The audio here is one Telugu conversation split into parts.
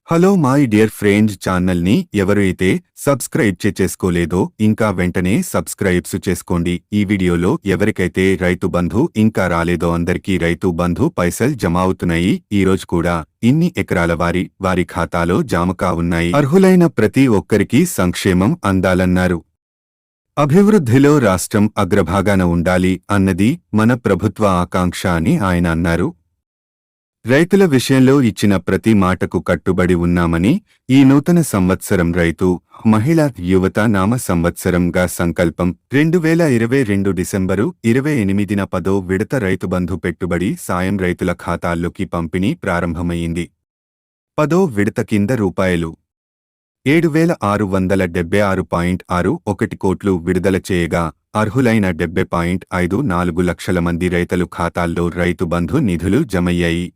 హలో మై డియర్ ఫ్రెండ్స్, ఛానల్ని ఎవరైతే సబ్స్క్రైబ్ చేసుకోలేదో ఇంకా వెంటనే సబ్స్క్రైబ్స్ చేసుకోండి. ఈ వీడియోలో ఎవరికైతే రైతు బంధు ఇంకా రాలేదో అందరికీ రైతు బంధు పైసలు జమ అవుతున్నాయి. ఈ రోజు కూడా ఇన్ని ఎకరాల వారి ఖాతాలో జామకా ఉన్నాయి. అర్హులైన ప్రతి ఒక్కరికి సంక్షేమం అందాలన్నారు. అభివృద్ధిలో రాష్ట్రం అగ్రభాగాన ఉండాలి అన్నది మన ప్రభుత్వ ఆకాంక్ష అని ఆయన అన్నారు. రైతుల విషయంలో ఇచ్చిన ప్రతి మాటకు కట్టుబడి ఉన్నామని, ఈ నూతన సంవత్సరం రైతు, మహిళా, యువత నామ సంవత్సరంగా సంకల్పం 2022 డిసెంబరు 28న 10వ విడత రైతుబంధు పెట్టుబడి సాయం రైతుల ఖాతాల్లోకి పంపిణీ ప్రారంభమైంది. 10వ విడత కింద రూపాయలు 7,676.61 కోట్లు విడుదల చేయగా అర్హులైన 70.54 లక్షల మంది రైతుల ఖాతాల్లో రైతు బంధు నిధులు జమయ్యాయి.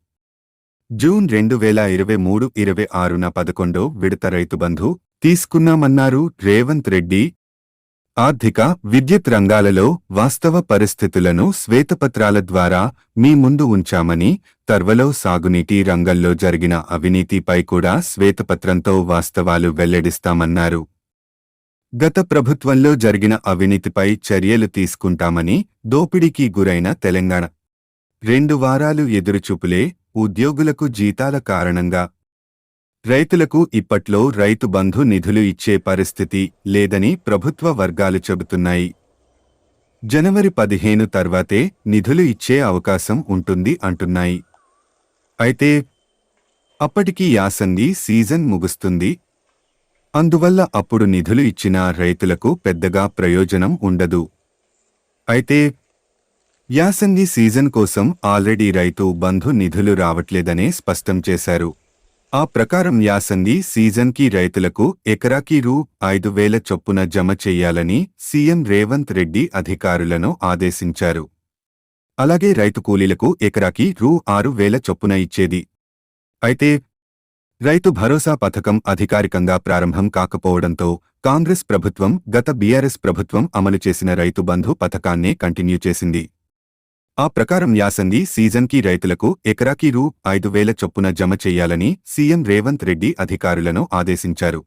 జూన్ 2023-26న 11వ విడత రైతుబంధు తీసుకున్నామన్నారు రేవంత్ రెడ్డి. ఆర్థిక, విద్యుత్ రంగాలలో వాస్తవ పరిస్థితులను శ్వేతపత్రాల ద్వారా మీ ముందు ఉంచామని, త్వరలో సాగునీటి రంగంలో జరిగిన అవినీతిపై కూడా శ్వేతపత్రంతో వాస్తవాలు వెల్లడిస్తామన్నారు. గత ప్రభుత్వంలో జరిగిన అవినీతిపై చర్యలు తీసుకుంటామని, దోపిడీకి గురైన తెలంగాణ 2 వారాలు ఎదురుచూపులే, ఉద్యోగులకు జీతాల కారణంగా రైతులకు ఇప్పట్లో రైతు బంధు నిధులు ఇచ్చే పరిస్థితి లేదని ప్రభుత్వ వర్గాలు చెబుతున్నాయి. జనవరి 15 తర్వాతే నిధులు ఇచ్చే అవకాశం ఉంటుంది అంటున్నాయి. అయితే అప్పటికి యాసంగి సీజన్ ముగుస్తుంది. అందువల్ల అప్పుడు నిధులు ఇచ్చినా రైతులకు పెద్దగా ప్రయోజనం ఉండదు. అయితే యాసంగి సీజన్ కోసం ఆల్రెడీ రైతు బంధు నిధులు రావట్లేదనే స్పష్టం చేశారు. ఆ ప్రకారం యాసంగి సీజన్కి రైతులకు ఎకరాకి రూ.5,000 చొప్పున జమ చెయ్యాలని సీఎం రేవంత్ రెడ్డి అధికారులను ఆదేశించారు. అలాగే రైతు కూలీలకు ఎకరాకి రూ.6,000 చొప్పున ఇచ్చేది. అయితే రైతు భరోసా పథకం అధికారికంగా ప్రారంభం కాకపోవడంతో కాంగ్రెస్ ప్రభుత్వం గత బీఆర్ఎస్ ప్రభుత్వం అమలు చేసిన రైతు బంధు పథకాన్నే కంటిన్యూ చేసింది. ఆ ప్రకారం యాసంగి సీజన్కి రైతులకు ఎకరాకి రూ.5,000 చొప్పున జమ చెయ్యాలని సీఎం రేవంత్ రెడ్డి అధికారులను ఆదేశించారు.